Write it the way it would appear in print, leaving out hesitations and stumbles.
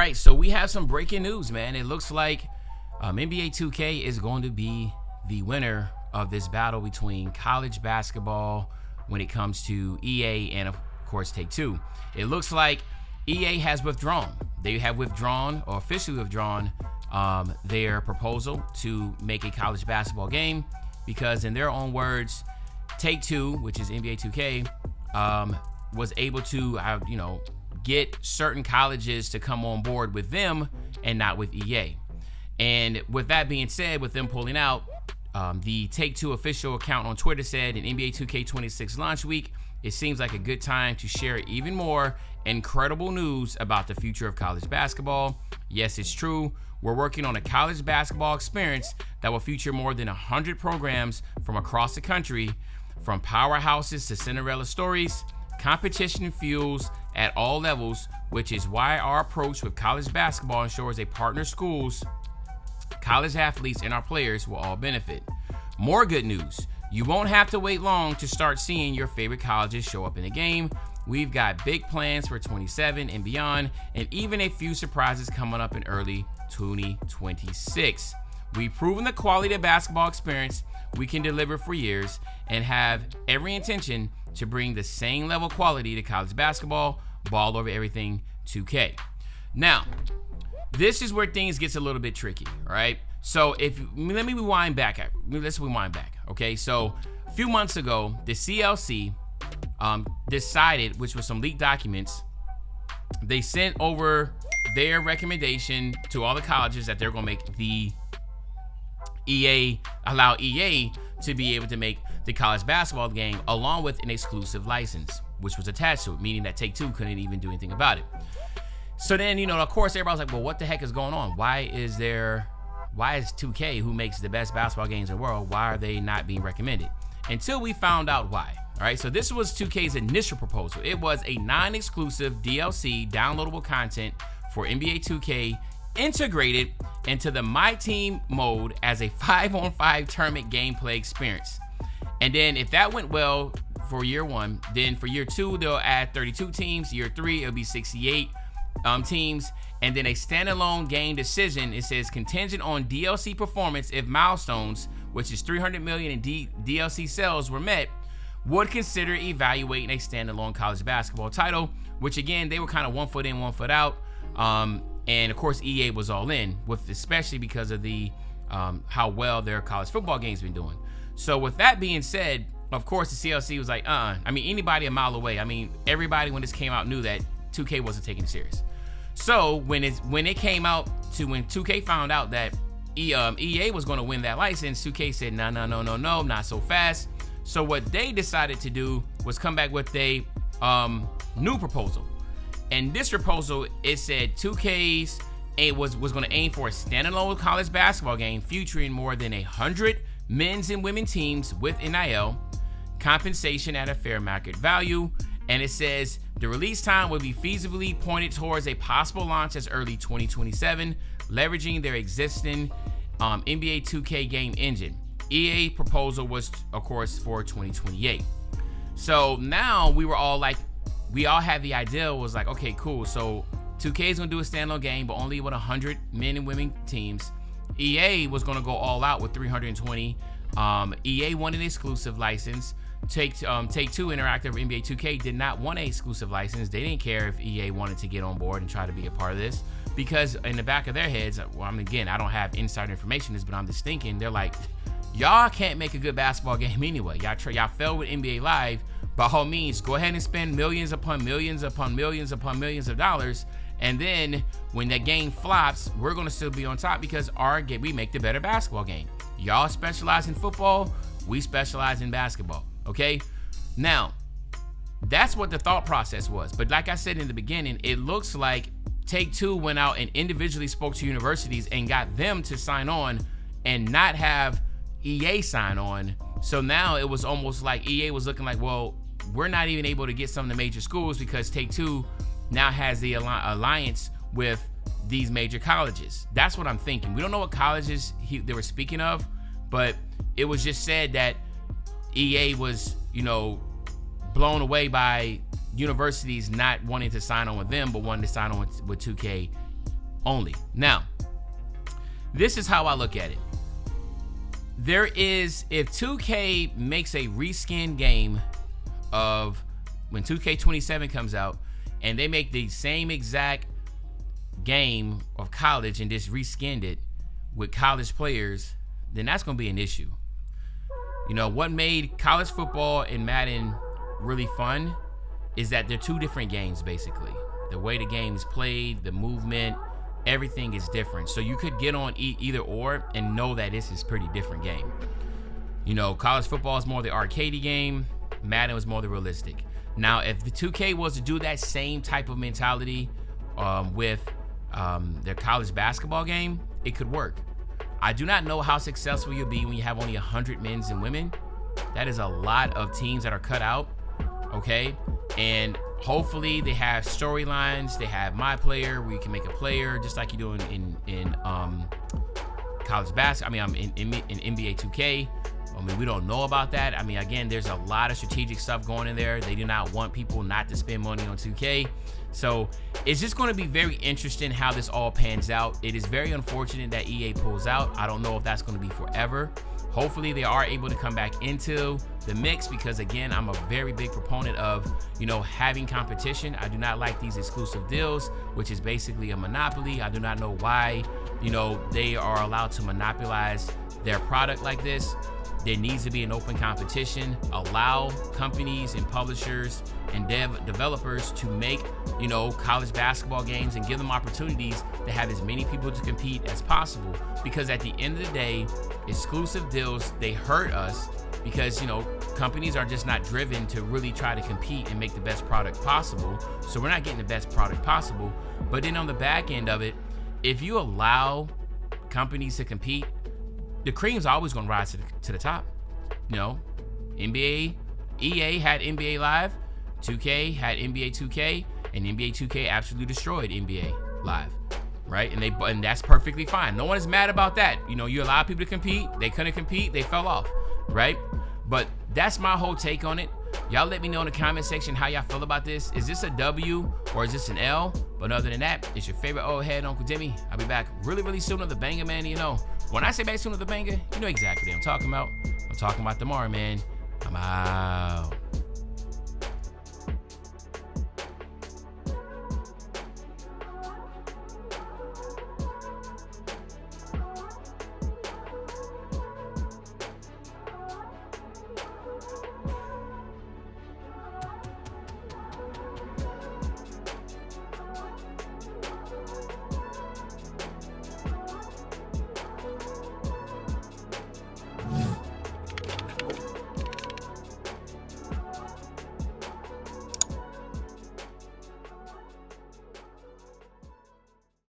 right, so we have some breaking news, man. It looks like NBA 2K is going to be the winner of this battle between college basketball when it comes to EA and, of course, Take-Two. It looks like EA has withdrawn. They have withdrawn, or officially withdrawn, their proposal to make a college basketball game because, in their own words, Take-Two, which is NBA 2K, was able to, get certain colleges to come on board with them and not with EA. And with that being said, with them pulling out, the Take-Two official account on Twitter said, in NBA 2K26 launch week, it seems like a good time to share even more incredible news about the future of college basketball. Yes, it's true. We're working on a college basketball experience that will feature more than 100 programs from across the country, from powerhouses to Cinderella stories. Competition fuels at all levels, which is why our approach with college basketball ensures a partner schools, college athletes, and our players will all benefit. More good news. You won't have to wait long to start seeing your favorite colleges show up in the game. We've got big plans for 27 and beyond, and even a few surprises coming up in early 2026. We've proven the quality of basketball experience we can deliver for years and have every intention to bring the same level of quality to college basketball, ball over everything 2K. Now, this is where things gets a little bit tricky, right? So let's rewind back. Okay, so a few months ago, the CLC decided, which was some leaked documents, they sent over their recommendation to all the colleges that they're gonna make allow EA to be able to make the college basketball game along with an exclusive license, which was attached to it, meaning that Take-Two couldn't even do anything about it. So then, of course, everybody's like, well, what the heck is going on? Why is 2K, who makes the best basketball games in the world, why are they not being recommended? Until we found out why. All right, so this was 2K's initial proposal. It was a non-exclusive DLC downloadable content for NBA 2K integrated into the My Team mode as a 5-on-5 tournament gameplay experience. And then if that went well for year one, then for year two, they'll add 32 teams. Year three, it'll be 68 teams. And then a standalone game decision, it says contingent on DLC performance if milestones, which is 300 million in DLC sales, were met, would consider evaluating a standalone college basketball title, which again, they were kind of 1 foot in, 1 foot out. And of course, EA was all in, with especially because of the how well their college football game's been doing. So with that being said, of course, the CLC was like, I mean, anybody a mile away. I mean, everybody when this came out knew that 2K wasn't taking it serious. So when it came out to when 2K found out that EA was going to win that license, 2K said, no, not so fast. So what they decided to do was come back with a new proposal. And this proposal, it said 2K's was going to aim for a standalone college basketball game featuring more than 100 men's and women teams with NIL, compensation at a fair market value, and it says the release time will be feasibly pointed towards a possible launch as early 2027, leveraging their existing NBA 2K game engine. EA proposal was, of course, for 2028. So now we all had the idea, was like, okay, cool. So 2K is gonna do a standalone game, but only with 100 men and women teams. EA was gonna go all out with 320. EA wanted an exclusive license. Take-Two Interactive, NBA 2K did not want an exclusive license. They didn't care if EA wanted to get on board and try to be a part of this, because in the back of their heads, well, I mean, again, I don't have insider information, but I'm just thinking, they're like, y'all can't make a good basketball game anyway. Y'all failed with NBA Live. By all means, go ahead and spend millions upon millions upon millions upon millions of dollars, and then when that game flops, we're gonna still be on top because we make the better basketball game. Y'all specialize in football, we specialize in basketball. Okay, now that's what the thought process was. But like I said in the beginning, it looks like Take-Two went out and individually spoke to universities and got them to sign on and not have EA sign on. So now it was almost like EA was looking like, well, we're not even able to get some of the major schools because Take-Two now has the alliance with these major colleges. That's what I'm thinking. We don't know what colleges they were speaking of, but it was just said that EA was, blown away by universities not wanting to sign on with them, but wanting to sign on with 2K only. Now, this is how I look at it. If 2K makes a reskin game of when 2K27 comes out, and they make the same exact game of college and just reskinned it with college players, then that's going to be an issue. You know, what made college football and Madden really fun is that they're two different games, basically. The way the game is played, the movement, everything is different. So you could get on either or and know that this is a pretty different game. You know, college football is more the arcadey game. Madden was more the realistic. Now, if the 2K was to do that same type of mentality with their college basketball game, it could work. I do not know how successful you'll be when you have only 100 men and women. That is a lot of teams that are cut out, okay? And hopefully they have storylines. They have my player where you can make a player just like you do in college basketball. I mean, in NBA 2K. I mean, we don't know about that. I mean, again, there's a lot of strategic stuff going in there. They do not want people not to spend money on 2K. So it's just going to be very interesting how this all pans out. It is very unfortunate that EA pulls out. I don't know if that's going to be forever. Hopefully they are able to come back into the mix because, again, I'm a very big proponent of, you know, having competition. I do not like these exclusive deals, which is basically a monopoly. I do not know why, you know, they are allowed to monopolize their product like this. There needs to be an open competition. Allow companies and publishers and developers to make, you know, college basketball games and give them opportunities to have as many people to compete as possible. Because at the end of the day, exclusive deals, they hurt us because, you know, companies are just not driven to really try to compete and make the best product possible. So we're not getting the best product possible. But then on the back end of it, if you allow companies to compete, the cream's always going to rise to the top. You know, EA had NBA Live, 2K had NBA 2K, and NBA 2K absolutely destroyed NBA Live, right? And that's perfectly fine. No one is mad about that. You know, you allow people to compete. They couldn't compete. They fell off, right? But that's my whole take on it. Y'all let me know in the comment section how y'all feel about this. Is this a W or is this an L? But other than that, it's your favorite old head, Uncle Demi. I'll be back really, really soon with the banger, man. You know, when I say back soon with the banger, you know exactly what I'm talking about. I'm talking about tomorrow, man. I'm out.